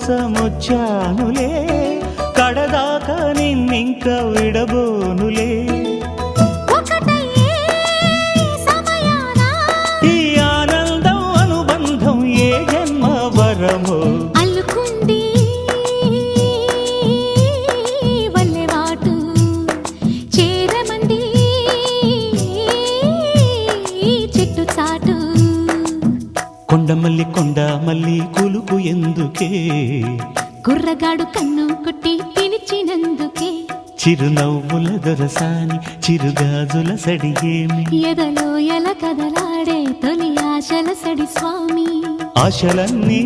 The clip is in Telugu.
కోసమొచ్చానులే కడదాకా నిన్నింక విడబోనులే ఈ ఆనందం అనుబంధం ఏ జన్మ వరమో అల్లుకుంది వల్లెవాటు చేరమంది చెట్టు చాటు కొండమల్లి కొండ మల్లి కులుకు ఎందుకే కుర్రగాడు కన్ను కొట్టి పిలిచినందుకే చిరునవ్వుల దొరసాని చిరుగాజుల సడిగేమి ఎదలో ఎల కదలాడే తొలి ఆశల సడి స్వామి ఆశలన్నీ